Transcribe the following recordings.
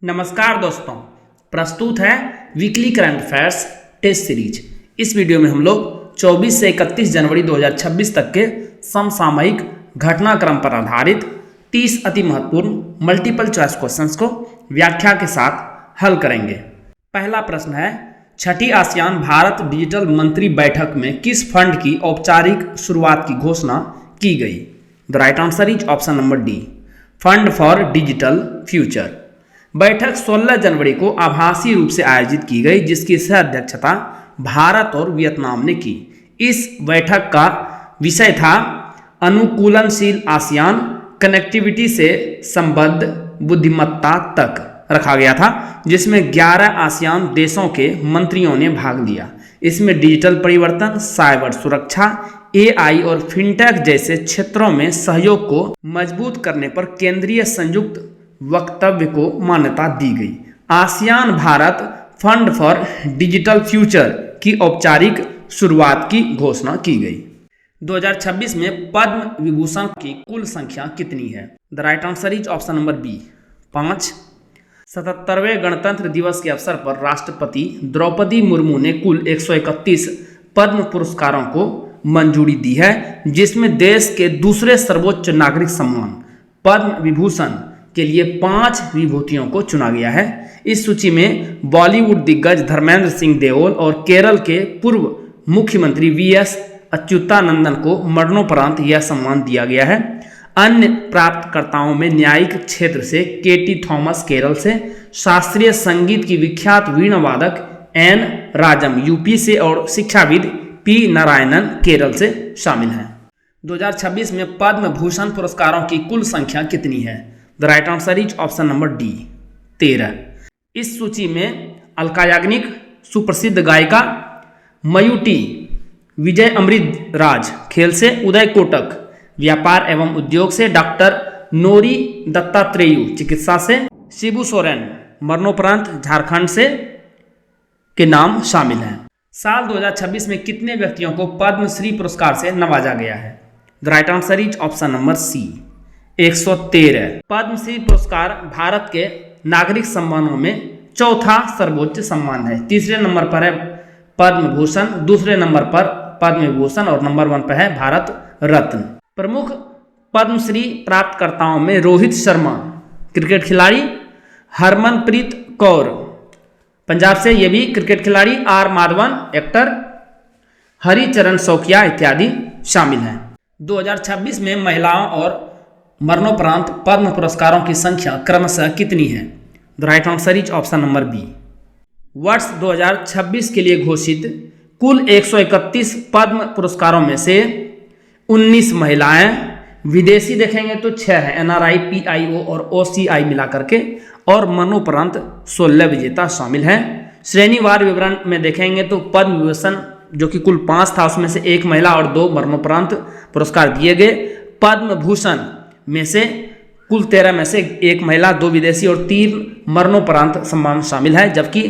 नमस्कार दोस्तों, प्रस्तुत है weekly current affairs test series. इस वीडियो में हम लोग 24 से 31 जनवरी 2026 तक के समसामयिक घटनाक्रम पर आधारित 30 अति महत्वपूर्ण मल्टीपल चॉइस क्वेश्चंस को व्याख्या के साथ हल करेंगे। पहला प्रश्न है, छठी आसियान भारत डिजिटल मंत्री बैठक में किस फंड की औपचारिक शुरुआत की घोषणा की गई? The right answer is option number D, fund for digital future. बैठक 16 जनवरी को आभासी रूप से आयोजित की गई, जिसकी सह अध्यक्षता भारत और वियतनाम ने की। इस बैठक का विषय था अनुकूलनशील आसियान, कनेक्टिविटी से संबद्ध बुद्धिमत्ता तक रखा गया था, जिसमें 11 आसियान देशों के मंत्रियों ने भाग लिया। इसमें डिजिटल परिवर्तन, साइबर सुरक्षा, एआई और फिनटेक जैसे क्षेत्रों में सहयोग को मजबूत करने पर केंद्रीय संयुक्त वक्तव्य को मान्यता दी गई। ASEAN Bharat fund for digital future की औपचारिक शुरुआत की घोषणा की गई। 2026 में पद्म विभूषण की कुल संख्या कितनी है? The right answer is option number B, 5। 77वें गणतंत्र दिवस के अवसर पर राष्ट्रपति द्रौपदी मुर्मू ने कुल 131 पद्म पुरस्कारों को मंजूरी दी है, जिसमें देश के दूसरे सर्वोच्च नागरिक सम्मान पद्म विभूषण के लिए 5 विभूतियों को चुना गया है। इस सूची में बॉलीवुड दिग्गज धर्मेंद्र सिंह देओल और केरल के पूर्व मुख्यमंत्री वीएस अच्युतानंदन को मरणोपरांत यह सम्मान दिया गया है। अन्य प्राप्तकर्ताओं में न्यायिक क्षेत्र से केटी थॉमस केरल से, शास्त्रीय संगीत की विख्यात वीणा वादक एन राजम यूपी से और शिक्षाविद पी नारायणन केरल से शामिल हैं। 2026 में पद्म भूषण पुरस्कारों की कुल संख्या कितनी है? The right answer is option number D, 13। इस सूची में अलका याग्निक, सुप्रसिद्ध गायिका मयूटी, विजय अमृतराज खेल से, उदय कोटक व्यापार एवं उद्योग से, डॉक्टर नोरी दत्तात्रेयू चिकित्सा से, शिबू सोरेन मरणोपरांत झारखंड से के नाम शामिल हैं। साल 2026 में कितने व्यक्तियों को पद्मश्री पुरस्कार से नवाजा गया है? The right answer is option number C, 113। पद्मश्री पुरस्कार भारत के नागरिक सम्मानों में चौथा सर्वोच्च सम्मान है। तीसरे नंबर पर है पद्म भूषण, दूसरे नंबर पर पद्म विभूषण और नंबर 1 पर है भारत रत्न। प्रमुख पद्मश्री प्राप्तकर्ताओं में रोहित शर्मा क्रिकेट खिलाड़ी, हरमनप्रीत कौर पंजाब से ये भी क्रिकेट खिलाड़ी, आर माधवन एक्टर, हरिचरण शौकिया इत्यादि शामिल हैं। 2026 में महिलाओं और मरणोपरांत पद्म पुरस्कारों की संख्या क्रमशः कितनी है? The right answer is option number B. वर्ष 2026 के लिए घोषित कुल 131 पद्म पुरस्कारों में से 19 महिलाएं, विदेशी देखेंगे तो 6 है, एनआरआई, पीआईओ और ओसीआई मिला करके, और मरणोपरांत 16 विजेता शामिल हैं। श्रेणीवार विवरण में देखेंगे तो पद्म विभूषण जो कि कुल 5 था, उसमें से 1 महिला और 2 मरणोपरांत पुरस्कार दिए गए। पद्म भूषण में से कुल 13 में से 1 महिला, 2 विदेशी और 3 मरणोपरांत सम्मान शामिल है, जबकि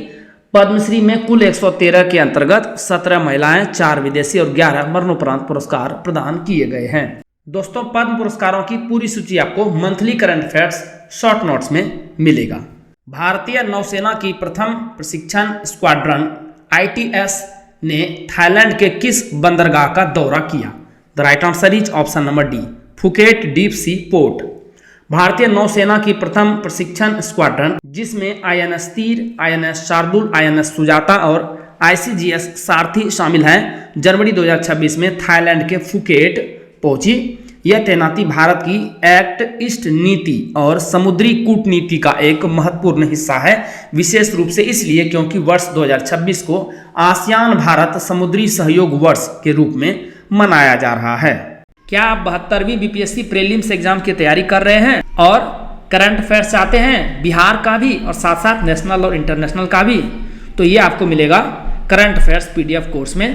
पद्मश्री में कुल 113 के अंतर्गत 17 महिलाएं, 4 विदेशी और 11 मरणोपरांत पुरस्कार प्रदान किए गए हैं। दोस्तों, पद्म पुरस्कारों की पूरी सूची आपको monthly current affairs short notes में मिलेगा। भारतीय नौसेना की प्रथम प्रशिक्षण स्क्वाड्रन ITS ने थाईलैंड के किस बंदरगाह का दौरा किया? The right answer is option number D, Phuket deep sea port. भारतीय नौसेना की प्रथम प्रशिक्षण स्क्वाड्रन, जिसमें INS तीर, INS शार्दुल, INS सुजाता और ICGS सारथी शामिल हैं, जनवरी 2026 में थाईलैंड के फुकेट पहुंची। यह तैनाती भारत की एक्ट ईस्ट नीति और समुद्री कूटनीति का एक महत्वपूर्ण हिस्सा है, विशेष रूप से इसलिए क्योंकि वर्ष 2026 को आसियान भारत समुद्री सहयोग वर्ष के रूप में मनाया जा रहा है। क्या आप 72वीं बीपीएससी प्रीलिम्स एग्जाम की तैयारी कर रहे हैं और करंट अफेयर्स चाहते हैं, बिहार का भी और साथ साथ नेशनल और इंटरनेशनल का भी? तो ये आपको मिलेगा करंट अफेयर्स PDF कोर्स में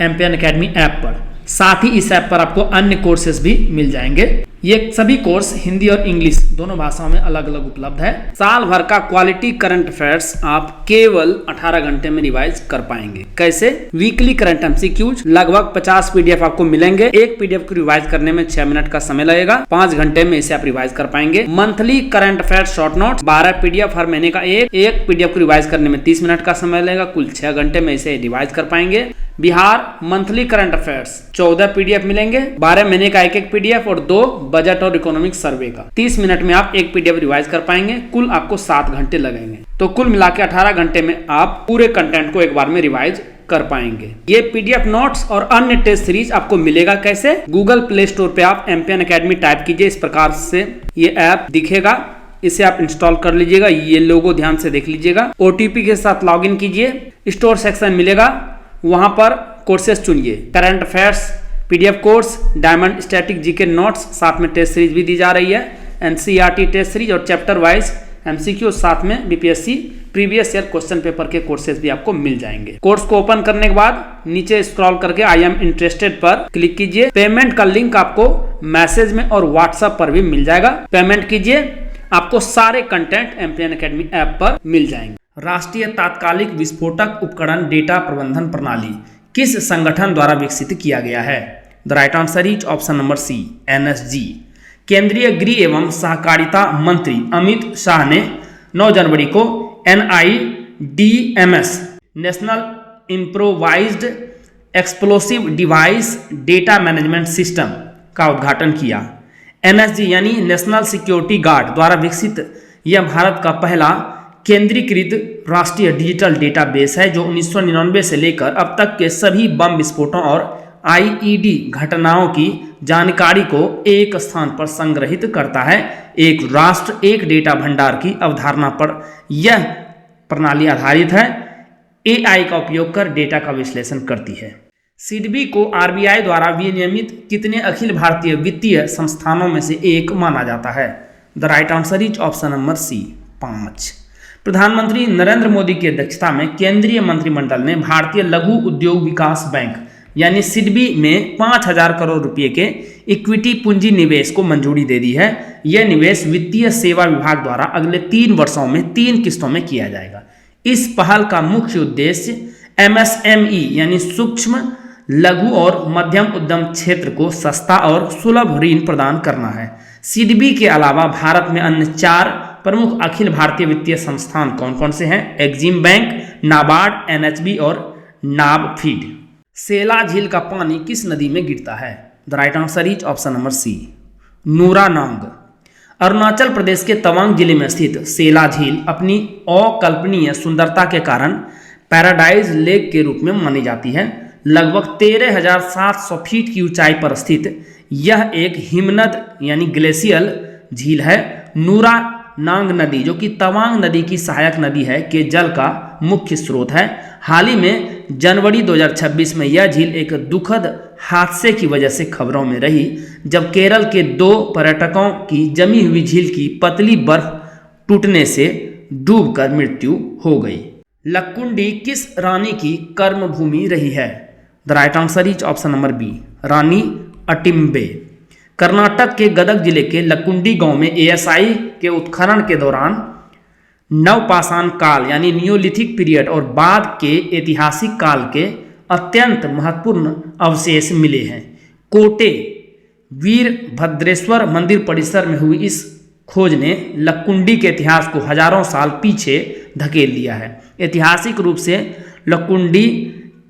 एमपीएन एकेडमी ऐप पर। साथ ही इस ऐप पर आपको अन्य कोर्सेज भी मिल जाएंगे। ये सभी कोर्स हिंदी और इंग्लिश दोनों भाषाओं में अलग अलग उपलब्ध है। साल भर का क्वालिटी करंट अफेयर्स आप केवल 18 घंटे में रिवाइज कर पाएंगे। कैसे? वीकली करंट एमसीक्यूज लगभग 50 पीडीएफ आपको मिलेंगे। एक पीडीएफ को रिवाइज करने में 6 मिनट का समय लगेगा। 5 घंटे में इसे आप रिवाइज कर पाएंगे। Monthly current affairs short notes 12 PDF हर महीने का एक पीडीएफ को रिवाइज करने में 30 मिनट का समय लगेगा। कुल 6 घंटे में इसे रिवाइज कर पाएंगे। Bihar monthly current affairs 14 PDF मिलेंगे। 12 महीने का एक पीडीएफ और 2 बजट और इकोनॉमिक सर्वे का। 30 मिनट में आप एक पीडीएफ रिवाइज कर पाएंगे। कुल आपको 7 घंटे लगेंगे। तो कुल मिला के 18 घंटे में आप पूरे कंटेंट को एक बार में रिवाइज कर पाएंगे। ये पीडीएफ नोट्स और अन्य टेस्ट सीरीज आपको मिलेगा कैसे? गूगल प्ले स्टोर पे आप एमपीएन एकेडमी टाइप कीजिए। इस प्रकार से ये ऐप दिखेगा। इसे आप इंस्टॉल कर लीजिएगा। ये लोगो ध्यान से देख लीजिएगा। ओटीपी के साथ लॉगिन कीजिए। स्टोर सेक्शन मिलेगा, वहां पर कोर्सेज चुनिए। Current affairs PDF course, diamond static GK notes, साथ में टेस्ट सीरीज भी दी जा रही है। एनसीईआरटी टेस्ट सीरीज और चैप्टर वाइज एमसीक्यू, साथ में BPSC previous year question paper के कोर्सेज भी आपको मिल जाएंगे। कोर्स को ओपन करने के बाद नीचे स्क्रॉल करके आई एम इंटरेस्टेड पर क्लिक कीजिए। पेमेंट का लिंक आपको मैसेज में और व्हाट्सएप पर भी मिल जाएगा। पेमेंट कीजिए, आपको सारे कंटेंट एमपीएन एकेडमी ऐप पर मिल जाएंगे। राष्ट्रीय तात्कालिक विस्फोटक उपकरण डेटा प्रबंधन प्रणाली किस संगठन द्वारा विकसित किया गया है? The right answer is option number C, NSG. केंद्रीय गृह एवं सहकारिता मंत्री अमित शाह ने 9 जनवरी को NIDMS national improvised explosive device data management system का उद्घाटन किया। एनएसजी यानी नेशनल सिक्योरिटी गार्ड द्वारा विकसित यह भारत का पहला केंद्रीकृत राष्ट्रीय डिजिटल डेटाबेस है, जो 1999 से लेकर अब तक के सभी बम विस्फोटों और आईईडी घटनाओं की जानकारी को एक स्थान पर संग्रहित करता है। एक राष्ट्र एक डेटा भंडार की अवधारणा पर यह प्रणाली आधारित है। एआई का उपयोग कर डेटा का विश्लेषण करती है। सिडबी को आरबीआई द्वारा विनियमित कितने अखिल भारतीय वित्तीय संस्थानों में से एक माना जाता है? The right answer is option number C, 5। प्रधानमंत्री नरेंद्र मोदी की अध्यक्षता में केंद्रीय मंत्रिमंडल ने भारतीय लघु उद्योग विकास बैंक यानी सिडबी में 5,000 करोड़ रुपए के इक्विटी पूंजी निवेश को मंजूरी दे दी है। यह निवेश वित्तीय सेवा विभाग द्वारा अगले 3 वर्षों में 3 किस्तों में किया जाएगा। इस पहल का मुख्य उद्देश्य एमएसएमई यानी सूक्ष्म लघु और मध्यम उद्यम क्षेत्र को सस्ता और सुलभ ऋण प्रदान करना है। सिडबी के अलावा भारत में अन्य 4 प्रमुख अखिल भारतीय वित्तीय संस्थान कौन कौन से हैं? एग्जिम बैंक, नाबार्ड, एनएचबी और नाबफीड। सेला झील का पानी किस नदी में गिरता है? The right answer is option number C, Nuranang. Arunachal Pradesh के तवांग जिले में स्थित सेला झील अपनी अकल्पनीय सुंदरता के कारण पैराडाइज लेक के रूप में मानी जाती है। लगभग 13,700 फीट की ऊंचाई पर स्थित यह एक हिमनद यानी ग्लेशियल झील है। नूरानांग नदी, जो कि तवांग नदी की सहायक नदी है, के जल का मुख्य स्रोत है। हाल ही में जनवरी 2026 में यह झील एक दुखद हादसे की वजह से खबरों में रही, जब केरल के 2 पर्यटकों की जमी हुई झील की पतली बर्फ टूटने से डूबकर मृत्यु हो गई। लक्कुंडी किस रानी की कर्मभूमि रही है? The right answer is option number B, Rani Attimabbe. Karnataka के गदग जिले के लक्कुंडी गांव में एएसआई के उत्खनन के दौरान नवपाषाण काल यानी नियोलिथिक पीरियड और बाद के ऐतिहासिक काल के अत्यंत महत्वपूर्ण अवशेष मिले हैं। कोटे वीरभद्रेश्वर मंदिर परिसर में हुई इस खोज ने लक्कुंडी के इतिहास को हजारों साल पीछे धकेल दिया है। ऐतिहासिक रूप से लक्कुंडी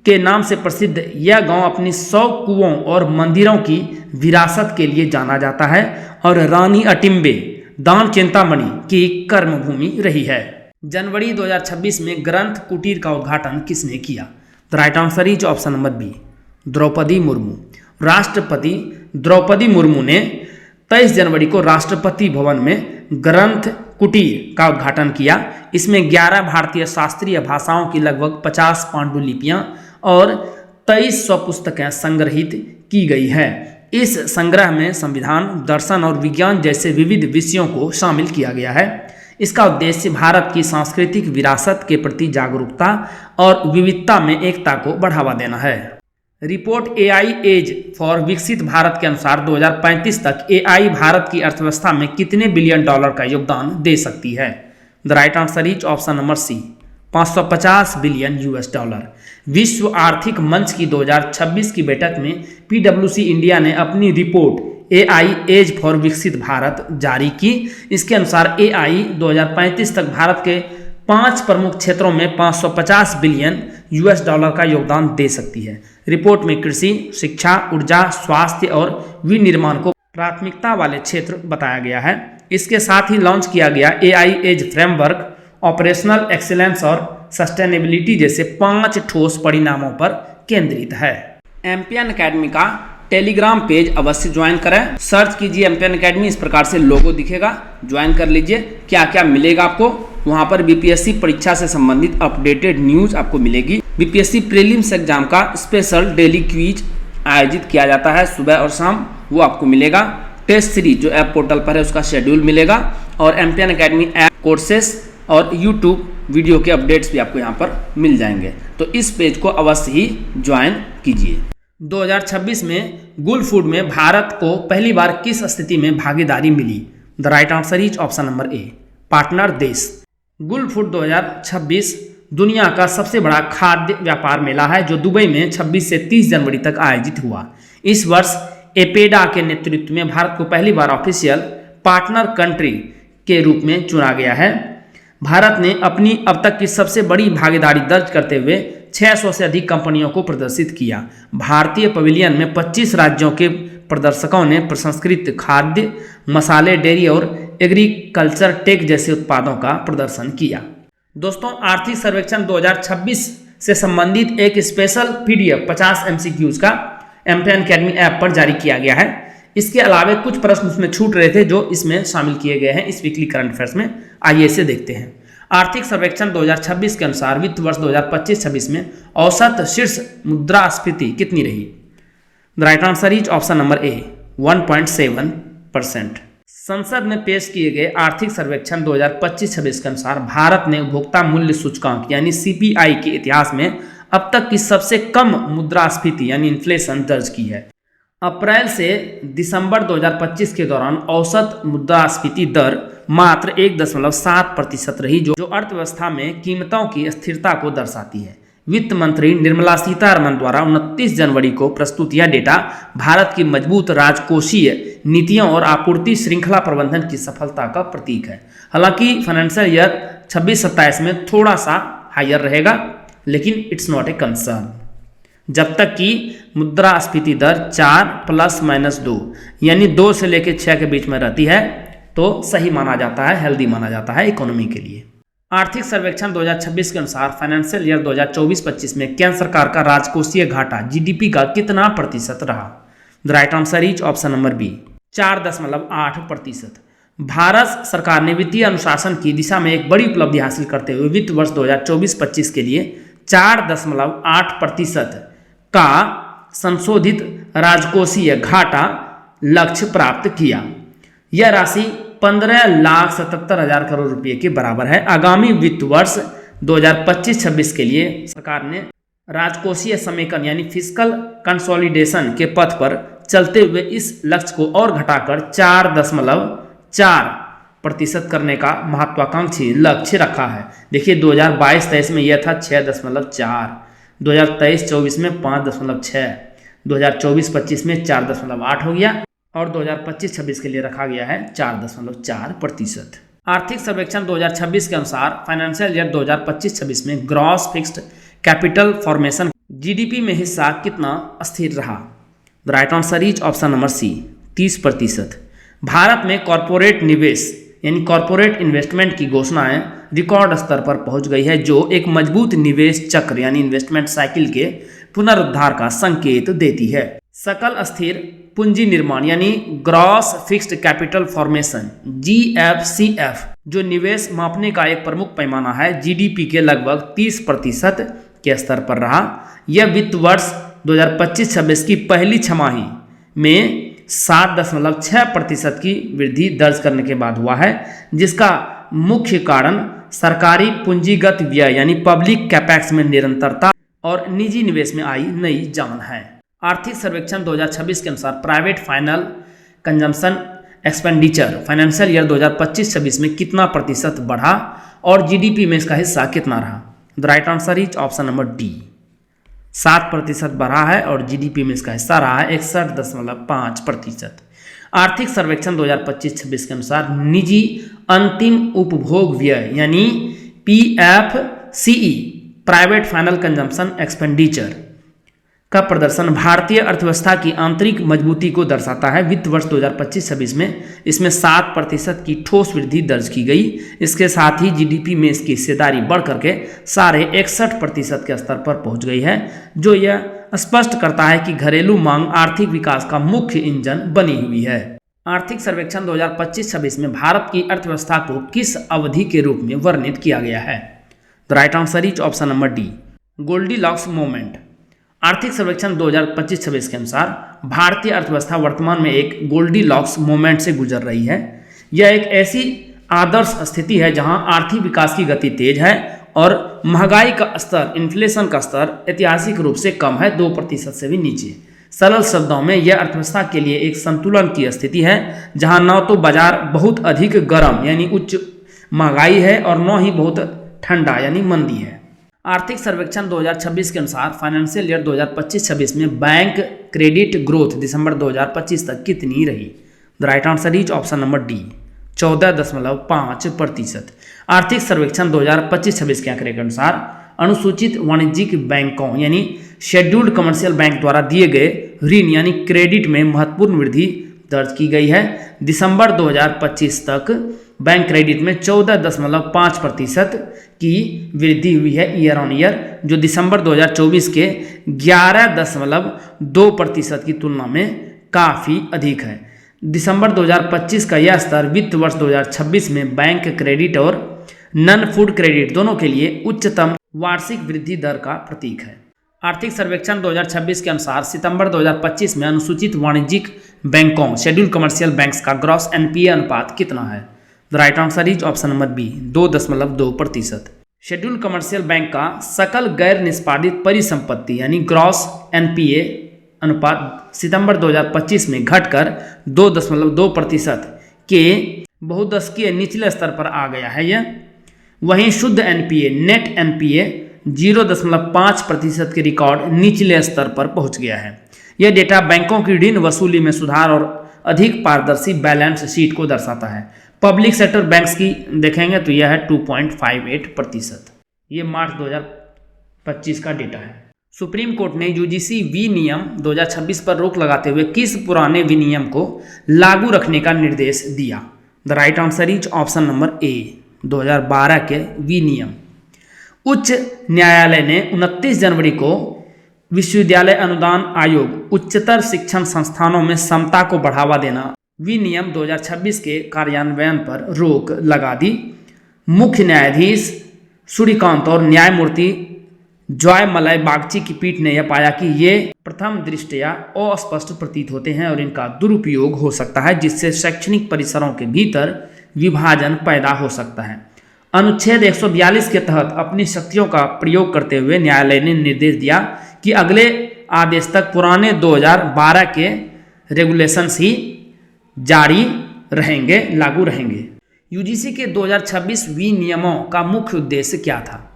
के नाम से प्रसिद्ध यह गांव अपनी 100 कुओं और मंदिरों की विरासत के लिए जाना जाता है और रानी अटिम्बे दान चिंतामणि की कर्मभूमि रही है। जनवरी 2026 में ग्रंथ कुटीर का उद्घाटन किसने किया? The right answer is option number B, Draupadi Murmu. राष्ट्रपति द्रौपदी मुर्मू ने 23 जनवरी को राष्ट्रपति भवन में ग्रंथ कुटीर का उद्घाटन किया। इसमें 11 भारतीय शास्त्रीय भाषाओं की लगभग 50 पांडुलिपियां और 2300 पुस्तकें संग्रहित की गई है। इस संग्रह में संविधान, दर्शन और विज्ञान जैसे विविध विषयों को शामिल किया गया है। इसका उद्देश्य भारत की सांस्कृतिक विरासत के प्रति जागरूकता और विविधता में एकता को बढ़ावा देना है। रिपोर्ट एआई एज फॉर विकसित भारत के अनुसार 2035 तक एआई भारत की अर्थव्यवस्था में कितने बिलियन डॉलर का योगदान दे सकती है? The right answer is option number C, 550 billion US dollar. विश्व आर्थिक मंच की 2026 की बैठक में पीडब्ल्यूसी इंडिया ने अपनी रिपोर्ट एआई एज फॉर विकसित भारत जारी की। इसके अनुसार एआई 2035 तक भारत के 5 प्रमुख क्षेत्रों में 550 बिलियन यूएस डॉलर का योगदान दे सकती है। रिपोर्ट में कृषि, शिक्षा, ऊर्जा, स्वास्थ्य और विनिर्माण को प्राथमिकता वाले क्षेत्र बताया गया है। इसके साथ ही लॉन्च किया गया AI edge framework operational excellence और सस्टेनेबिलिटी जैसे 5 ठोस परिणामों पर केंद्रित है। एम्पियन एकेडमी का टेलीग्राम पेज अवश्य ज्वाइन करें। सर्च कीजिए एम्पियन एकेडमी, इस प्रकार से लोगो दिखेगा, ज्वाइन कर लीजिए। क्या क्या मिलेगा आपको वहां पर? बीपीएससी परीक्षा से संबंधित अपडेटेड न्यूज आपको मिलेगी। बीपीएससी प्रीलिम्स एग्जाम का स्पेशल डेली क्विज आयोजित किया जाता है सुबह और शाम, वो आपको मिलेगा। टेस्ट सीरीज जो ऐप पोर्टल पर है उसका शेड्यूल मिलेगा और एम्पियन एकेडमी ऐप कोर्सेस और यूट्यूब वीडियो के अपडेट्स भी आपको यहाँ पर मिल जाएंगे। तो इस पेज को अवश्य ही ज्वाइन कीजिए। 2026 में गुल फूड में भारत को पहली बार किस स्थिति में भागीदारी मिली? The right answer is option number A, partner देश। गुल फूड 2026 दुनिया का सबसे बड़ा खाद्य व्यापार मेला है जो दुबई में 26 से 30 जनवरी तक आयोजित हुआ। इस वर्ष एपेडा के नेतृत्व में भारत को पहली बार ऑफिशियल पार्टनर कंट्री के रूप में चुना गया है। भारत ने अपनी अब तक की सबसे बड़ी भागीदारी दर्ज करते हुए 600 से अधिक कंपनियों को प्रदर्शित किया। भारतीय पवेलियन में 25 राज्यों के प्रदर्शकों ने प्रसंस्कृत खाद्य, मसाले, डेयरी और एग्रीकल्चर टेक जैसे उत्पादों का प्रदर्शन किया। दोस्तों, आर्थिक सर्वेक्षण 2026 से संबंधित एक स्पेशल पीडीएफ 50 एमसीक्यूज का एम्पियन एकेडमी ऐप पर जारी किया गया है। इसके अलावा कुछ प्रश्न उसमें छूट रहे थे जो इसमें शामिल किए गए हैं इस वीकली करंट अफेयर्स में। आइए इसे देखते हैं। आर्थिक सर्वेक्षण 2026 के अनुसार वित्त वर्ष 2025-26 में औसत शीर्ष मुद्रास्फीति कितनी रही? The right answer is option number ए, 1.7%। संसद में पेश किए गए आर्थिक सर्वेक्षण 2025-26 के अनुसार भारत ने उपभोक्ता मूल्य सूचकांक यानी सीपीआई के इतिहास में अब तक की सबसे कम मुद्रास्फीति यानी इन्फ्लेशन दर्ज की है। अप्रैल से दिसंबर 2025 के दौरान औसत मुद्रास्फीति दर मात्र 1.7% रही जो अर्थव्यवस्था में कीमतों की स्थिरता को दर्शाती है। वित्त मंत्री निर्मला सीतारमण द्वारा 29 जनवरी को प्रस्तुत यह डेटा भारत की मजबूत राजकोषीय नीतियों और आपूर्ति श्रृंखला प्रबंधन की सफलता का प्रतीक है। हालांकि फाइनेंशियल ईयर 26-27 में थोड़ा सा हायर रहेगा, लेकिन इट्स नॉट ए कंसर्न। जब तक कि मुद्रास्फीति दर 4 ± 2 यानी 2 से लेकर 6 के बीच में रहती है तो सही माना जाता है, हेल्दी माना जाता है इकोनॉमी के लिए। आर्थिक सर्वेक्षण 2026 के अनुसार फाइनेंशियल ईयर 2024-25 में केंद्र सरकार का राजकोषीय घाटा जीडीपी का कितना प्रतिशत रहा? The right answer is option number B, 4.8%। भारत सरकार ने वित्तीय अनुशासन की दिशा में एक बड़ी उपलब्धि हासिल करते हुए वित्त वर्ष 2024-25 के लिए 4.8% का संशोधित राजकोषीय घाटा लक्ष्य प्राप्त किया। यह राशि 15,77,000 करोड़ रुपए के बराबर है। आगामी वित्त वर्ष 2025-26 के लिए सरकार ने राजकोषीय समेकन यानी फिस्कल कंसोलिडेशन के पथ पर चलते हुए इस लक्ष्य को और घटाकर 4.4% करने का महत्वाकांक्षी लक्ष्य रखा है। देखिए 2022-23 में यह था 6.4, 2023-24 में 5.6, 2024-25 में 4.8 हो गया और 2025-26 के लिए रखा गया है 4.4%। आर्थिक सर्वेक्षण 2026 के अनुसार फाइनेंशियल ईयर 2025-26 में gross fixed capital formation GDP में हिस्सा कितना स्थिर रहा? The right answer is option number C, 30%। भारत में कॉरपोरेट निवेश यानी कॉरपोरेट इन्वेस्टमेंट की घोषणाएं रिकॉर्ड स्तर पर पहुंच गई है जो एक मजबूत निवेश चक्र यानी इन्वेस्टमेंट साइकिल के पुनरुद्धार का संकेत देती है। सकल स्थिर पूंजी निर्माण यानी gross fixed capital formation GFCF जो निवेश मापने का एक प्रमुख पैमाना है जीडीपी के लगभग 30% के स्तर पर रहा। यह वित्त वर्ष 2025-26 की पहली छमाही में 7.6% की वृद्धि दर्ज करने के बाद हुआ है, जिसका मुख्य कारण सरकारी पूंजीगत व्यय यानी पब्लिक कैपेक्स में निरंतरता और निजी निवेश में आई नई जान है। आर्थिक सर्वेक्षण 2026 के अनुसार private final consumption expenditure financial year 2025-26 में कितना प्रतिशत बढ़ा और जीडीपी में इसका हिस्सा कितना रहा? The right answer is option number D, 7% बढ़ा है और जीडीपी में इसका हिस्सा रहा है 61.5%। आर्थिक सर्वेक्षण 2025-26 के अनुसार निजी अंतिम उपभोग व्यय यानी पीएफसीई प्राइवेट फाइनल कंजम्पशन एक्सपेंडिचर का प्रदर्शन भारतीय अर्थव्यवस्था की आंतरिक मजबूती को दर्शाता है। वित्त वर्ष 2025-26 में इसमें 7% की ठोस वृद्धि दर्ज की गई। इसके साथ ही जीडीपी में इसकी हिस्सेदारी बढ़ करके 61.5% के स्तर पर पहुंच गई है, जो यह स्पष्ट करता है कि घरेलू मांग आर्थिक विकास का मुख्य इंजन बनी हुई है। आर्थिक सर्वेक्षण 2025-26 में भारत की अर्थव्यवस्था को किस अवधि के रूप में वर्णित किया गया है? The right answer is option number D, Goldilocks moment. आर्थिक सर्वेक्षण 2025-26 के अनुसार भारतीय अर्थव्यवस्था वर्तमान में एक गोल्डीलॉक्स मोमेंट से गुजर रही है। यह एक ऐसी आदर्श स्थिति है जहां आर्थिक विकास की गति तेज है और महंगाई का स्तर, इन्फ्लेशन का स्तर ऐतिहासिक रूप से कम है, 2% से भी नीचे। सरल शब्दों में यह अर्थव्यवस्था के लिए एक संतुलन की स्थिति है जहां न तो बाजार बहुत अधिक गर्म यानी उच्च महंगाई है और न ही बहुत ठंडा यानी मंदी है। आर्थिक सर्वेक्षण 2026 के अनुसार फाइनेंशियल ईयर 2025-26 में बैंक क्रेडिट ग्रोथ दिसंबर 2025 तक कितनी रही? The right answer is option number D, 14.5%। आर्थिक सर्वेक्षण 2025-26 के आंकड़े के अनुसार अनुसूचित वाणिज्यिक बैंकों यानी शेड्यूल्ड कमर्शियल बैंक द्वारा दिए गए ऋण यानी क्रेडिट में महत्वपूर्ण वृद्धि दर्ज की गई है। दिसंबर 2025 तक बैंक क्रेडिट में 14.5% की वृद्धि हुई है ईयर ऑन ईयर, जो दिसंबर 2024 के 11.2% की तुलना में काफ़ी अधिक है। दिसंबर 2025 का यह स्तर वित्त वर्ष 2026 में बैंक क्रेडिट और नन फूड क्रेडिट दोनों के लिए उच्चतम वार्षिक वृद्धि दर का प्रतीक है। आर्थिक सर्वेक्षण 2026 के अनुसार सितंबर 2025 में अनुसूचित वाणिज्यिक बैंकों शेड्यूल्ड कमर्शियल बैंक्स का ग्रॉस एनपीए अनुपात कितना है? The right answer is option number B, 2.2%। Scheduled commercial bank का सकल गैर निष्पादित परिसंपत्ति यानी ग्रॉस एनपीए अनुपात सितंबर 2025 में घटकर 2.2% के बहुदशकीय निचले स्तर पर आ गया है यह। वहीं शुद्ध एनपीए नेट एनपीए 0.5% के रिकॉर्ड निचले स्तर पर पहुंच गया है। यह डेटा बैंकों की ऋण वसूली में सुधार और अधिक पारदर्शी बैलेंस शीट को दर्शाता है। पब्लिक सेक्टर बैंक्स की देखेंगे तो यह है 2.58%। ये मार्च 2025 का डेटा है। सुप्रीम कोर्ट ने यूजीसी विनियम 2026 पर रोक लगाते हुए किस पुराने विनियम को लागू रखने का निर्देश दिया? The right answer is option number ए, 2012 के विनियम। उच्च न्यायालय ने 29 जनवरी को विश्वविद्यालय अनुदान आयोग उच्चतर शिक्षण संस्थानों में समता को बढ़ावा देना विनियम 2026 के कार्यान्वयन पर रोक लगा दी। मुख्य न्यायाधीश सूर्यकांत और न्यायमूर्ति जॉयमलय बागची की पीठ ने यह पाया कि ये प्रथम दृष्टया अस्पष्ट प्रतीत होते हैं और इनका दुरुपयोग हो सकता है, जिससे शैक्षणिक परिसरों के भीतर विभाजन पैदा हो सकता है। अनुच्छेद 142 के तहत अपनी शक्तियों का प्रयोग करते हुए न्यायालय ने निर्देश दिया कि अगले आदेश तक पुराने 2012 के रेगुलेशंस ही जारी रहेंगे, लागू रहेंगे। यूजीसी के 2026 विनियमों का मुख्य उद्देश्य क्या था?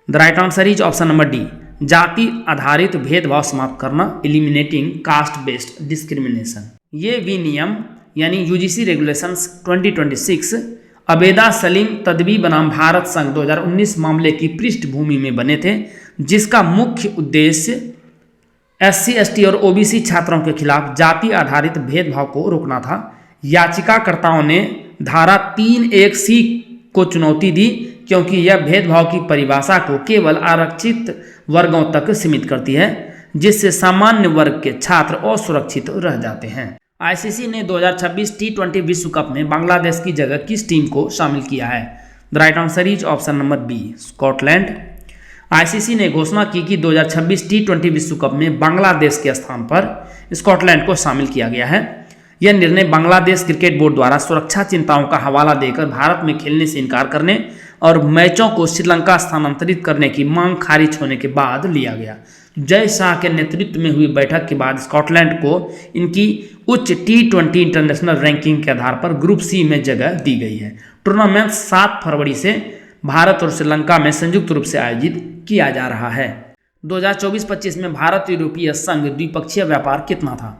The right answer is option number D, जाति आधारित भेदभाव समाप्त करना, एलिमिनेटिंग कास्ट बेस्ड डिस्क्रिमिनेशन। ये विनियम यानी यूजीसी रेगुलेशंस 2026 अबेदा सलीम तदवी बनाम भारत संघ 2019 मामले की पृष्ठभूमि में बने थे, जिसका मुख्य उद्देश्य एससी, एसटी और ओबीसी छात्रों के खिलाफ जाति आधारित भेदभाव को रोकना था। याचिकाकर्ताओं ने धारा 3(1)(c) को चुनौती दी क्योंकि यह भेदभाव की परिभाषा को केवल आरक्षित वर्गों तक सीमित करती है, जिससे सामान्य वर्ग के छात्र असुरक्षित रह जाते हैं। आईसीसी ने 2026 टी20 विश्व कप में बांग्लादेश की जगह किस टीम को शामिल किया है? The right answer is option number B, Scotland. ICC ने घोषणा की कि 2026 टी20 विश्व कप में बांग्लादेश के स्थान पर स्कॉटलैंड को शामिल किया गया है। यह निर्णय बांग्लादेश क्रिकेट बोर्ड द्वारा सुरक्षा चिंताओं का हवाला देकर भारत में खेलने से इनकार करने और मैचों को श्रीलंका स्थानांतरित करने की मांग खारिज होने के बाद लिया गया। जय शाह के नेतृत्व में हुई बैठक के बाद स्कॉटलैंड को इनकी उच्च T20 इंटरनेशनल रैंकिंग के आधार पर ग्रुप सी में जगह दी गई है। टूर्नामेंट 7 फरवरी से भारत और श्रीलंका में संयुक्त रूप से आयोजित किया जा रहा है। 2024-25 में भारत यूरोपीय संघ द्विपक्षीय व्यापार कितना था?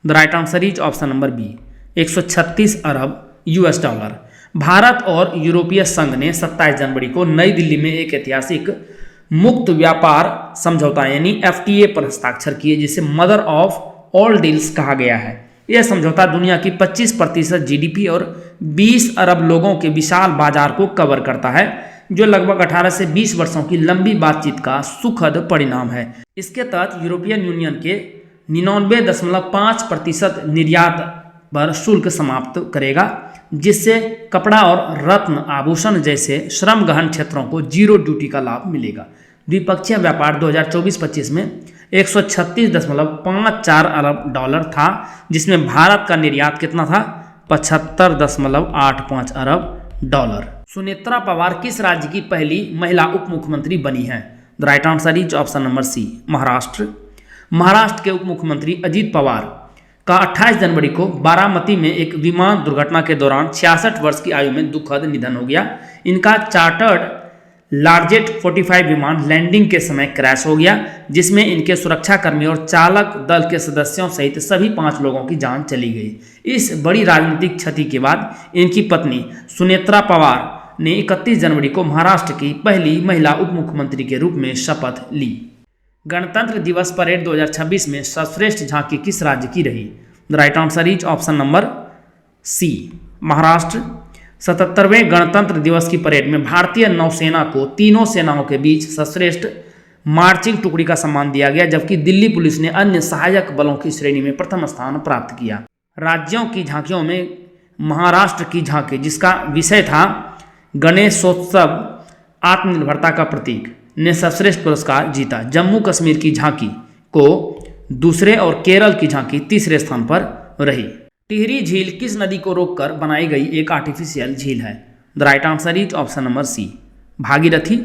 The right answer is option number B, 136 अरब US डॉलर। भारत और यूरोपीय संघ ने 27 जनवरी को नई दिल्ली में एक ऐतिहासिक मुक्त व्यापार समझौता यानी FTA पर हस्ताक्षर किए, जिसे मदर ऑफ ऑल डील्स कहा गया है। यह समझौता दुनिया की 25% GDP और 20 अरब लोगों के विशाल बाजार को कवर करता है, जो लगभग 18 से 20 वर्षों की लंबी बातचीत का सुखद परिणाम है। इसके तहत यूरोपियन यूनियन के 99.5% निर्यात पर शुल्क समाप्त करेगा, जिससे कपड़ा और रत्न आभूषण जैसे श्रम गहन क्षेत्रों को जीरो ड्यूटी का लाभ मिलेगा। द्विपक्षीय व्यापार 2024-25 में 136.54 अरब डॉलर था, जिसमें भारत का निर्यात कितना था? 75.85 अरब डॉलर। सुनेत्रा पवार किस राज्य की पहली महिला उप मुख्यमंत्री बनी है? The right answer is option number C, Maharashtra. Maharashtra के उप मुख्यमंत्री अजीत पवार का 28 जनवरी को बारामती में एक विमान दुर्घटना के दौरान 66 वर्ष की आयु में दुखद निधन हो गया। इनका चार्टर्ड लार्जेट 45 विमान लैंडिंग के समय क्रैश हो गया, जिसमें इनके सुरक्षाकर्मी और चालक दल के सदस्यों सहित सभी 5 लोगों की जान चली गई। इस बड़ी राजनीतिक क्षति के बाद इनकी पत्नी सुनेत्रा पवार ने 31 जनवरी को महाराष्ट्र की पहली महिला उप मुख्यमंत्री के रूप में शपथ ली। गणतंत्र दिवस परेड 2026 में सर्वश्रेष्ठ झांकी किस राज्य की रही? The right answer is option number C, Maharashtra. 77वें गणतंत्र दिवस की परेड में भारतीय नौसेना को तीनों सेनाओं के बीच सर्वश्रेष्ठ मार्चिंग टुकड़ी का सम्मान दिया गया, जबकि दिल्ली पुलिस ने अन्य सहायक बलों की श्रेणी में प्रथम स्थान प्राप्त किया। राज्यों की झांकियों में महाराष्ट्र की झांकी, जिसका विषय था गणेशोत्सव आत्मनिर्भरता का प्रतीक, ने सर्वश्रेष्ठ पुरस्कार जीता। जम्मू कश्मीर की झांकी को दूसरे और केरल की झांकी तीसरे स्थान पर रही। टिहरी झील किस नदी को रोककर बनाई गई एक आर्टिफिशियल झील है? The right answer is option number C, Bhagirathi.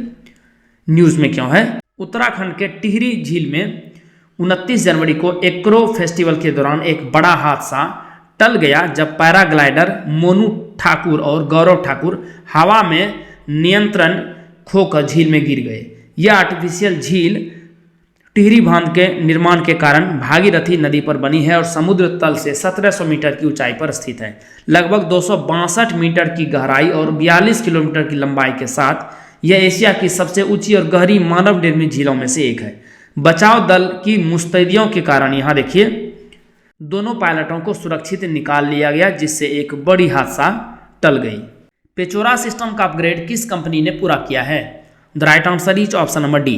News में क्यों है? उत्तराखंड के टिहरी झील में 29 जनवरी को एक्रो फेस्टिवल के दौरान एक बड़ा हादसा टल गया, जब पैराग्लाइडर मोनू ठाकुर और गौरव ठाकुर हवा में नियंत्रण खोकर झील में गिर गए। यह आर्टिफिशियल झील टिहरी बांध के निर्माण के कारण भागीरथी नदी पर बनी है और समुद्र तल से 1700 मीटर की ऊंचाई पर स्थित है। लगभग 262 मीटर की गहराई और 42 किलोमीटर की लंबाई के साथ यह एशिया की सबसे ऊंची और गहरी मानव निर्मित झीलों में से एक है। बचाव दल की मुस्तैदियों के कारण यहाँ देखिए दोनों पायलटों को सुरक्षित निकाल लिया गया, जिससे एक बड़ी हादसा टल गई। पेचोरा सिस्टम का अपग्रेड किस कंपनी ने पूरा किया है? The right answer is option number D,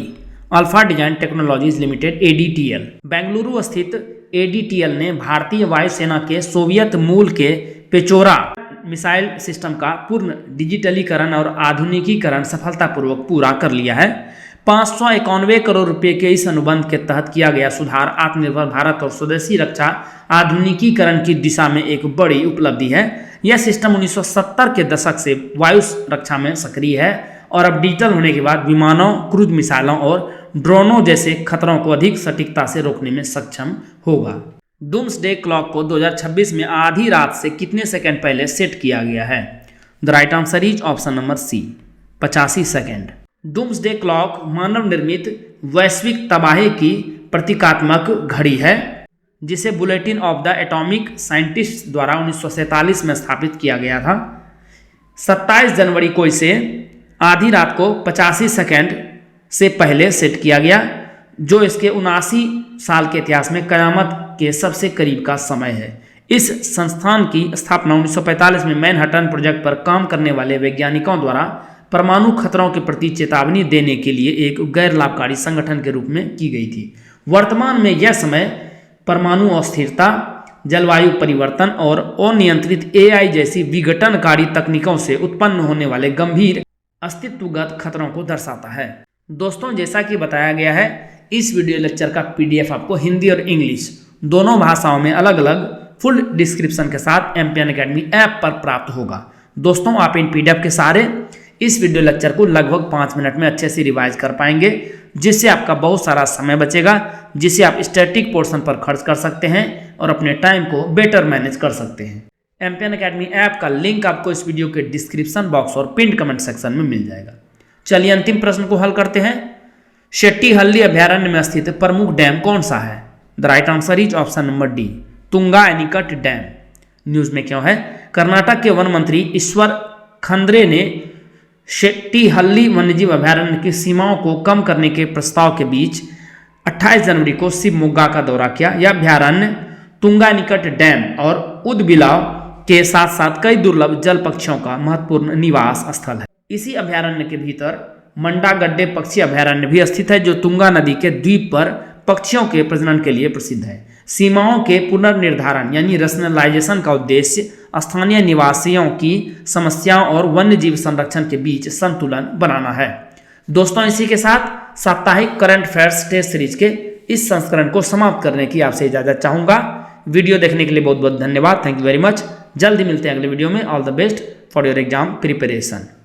alpha design technologies limited ADTL। Bengaluru स्थित ADTL ने भारतीय वायुसेना के सोवियत मूल के पेचोरा मिसाइल सिस्टम का पूर्ण डिजिटलीकरण और आधुनिकीकरण सफलतापूर्वक पूरा कर लिया है। 591 करोड़ रुपए के इस अनुबंध के तहत किया गया सुधार आत्मनिर्भर भारत और स्वदेशी रक्षा आधुनिकीकरण की दिशा में एक बड़ी उपलब्धि है। यह सिस्टम 1970 के दशक से वायु रक्षा में सक्रिय है और अब डिजिटल होने के बाद विमानों, क्रूज मिसाइलों और ड्रोनों जैसे खतरों को अधिक सटीकता से रोकने में सक्षम होगा। डूम्सडे क्लॉक को 2026 में आधी रात से कितने सेकंड पहले सेट किया गया है? The right answer is option number C, 85 second. Doomsday clock मानव निर्मित वैश्विक तबाही की प्रतीकात्मक घड़ी है, जिसे bulletin of the atomic scientist द्वारा 1947 में स्थापित किया गया था। 27 जनवरी को इसे आधी रात को 85 सेकंड से पहले सेट किया गया, जो इसके 79 साल के इतिहास में कयामत के सबसे करीब का समय है। इस संस्थान की स्थापना 1945 में मैनहट्टन प्रोजेक्ट पर काम करने वाले वैज्ञानिकों द्वारा परमाणु खतरों के प्रति चेतावनी देने के लिए एक गैर लाभकारी संगठन के रूप में की गई थी। वर्तमान में यह समय परमाणु अस्थिरता, जलवायु परिवर्तन और अनियंत्रित AI जैसी विघटनकारी तकनीकों से उत्पन्न होने वाले गंभीर अस्तित्वगत खतरों को दर्शाता है। दोस्तों, जैसा कि बताया गया है, इस वीडियो लेक्चर का PDF आपको हिंदी और इंग्लिश दोनों भाषाओं में अलग अलग फुल डिस्क्रिप्शन के साथ MPN Academy ऐप पर प्राप्त होगा। दोस्तों, आप इन PDF के सारे इस वीडियो लेक्चर को लगभग 5 मिनट में अच्छे से रिवाइज कर पाएंगे। जिससे आपका बहुत सारा समय बचेगा, जिसे आप स्टैटिक पोर्शन पर खर्च कर सकते हैं और अपने टाइम को बेटर मैनेज कर सकते हैं। एमपीएन अकेडमी ऐप का लिंक आपको इस वीडियो के डिस्क्रिप्शन बॉक्स और पिन कमेंट सेक्शन में मिल जाएगा। चलिए अंतिम प्रश्न को हल करते हैं। शेट्टीहल्ली अभयारण्य में स्थित प्रमुख डैम कौन सा है? The right answer is option number D, Tunga anicut dam. News में क्यों है? कर्नाटक के वन मंत्री ईश्वर खंड्रे ने शेट्टीहल्ली वन्यजीव अभयारण्य की सीमाओं को कम करने के प्रस्ताव के बीच 28 जनवरी को शिवमोगा का दौरा किया। यह अभयारण्य तुंगानिकट डैम और उदबिलाव के साथ साथ कई दुर्लभ जल पक्षियों का महत्वपूर्ण निवास स्थल है। इसी अभयारण्य के भीतर मंडागड्डे पक्षी अभयारण्य भी स्थित है, जो तुंगा नदी के द्वीप पर पक्षियों के प्रजनन के लिए प्रसिद्ध है। सीमाओं के पुनर्निर्धारण यानी रैशनलाइजेशन का उद्देश्य स्थानीय निवासियों की समस्याओं और वन्यजीव संरक्षण के बीच संतुलन बनाना है। दोस्तों, इसी के साथ साप्ताहिक करंट अफेयर्स टेस्ट सीरीज के इस संस्करण को समाप्त करने की आपसे इजाजत चाहूंगा। वीडियो देखने के लिए बहुत बहुत धन्यवाद। Thank you very much. जल्दी मिलते हैं अगले वीडियो में। All the best for your exam preparation.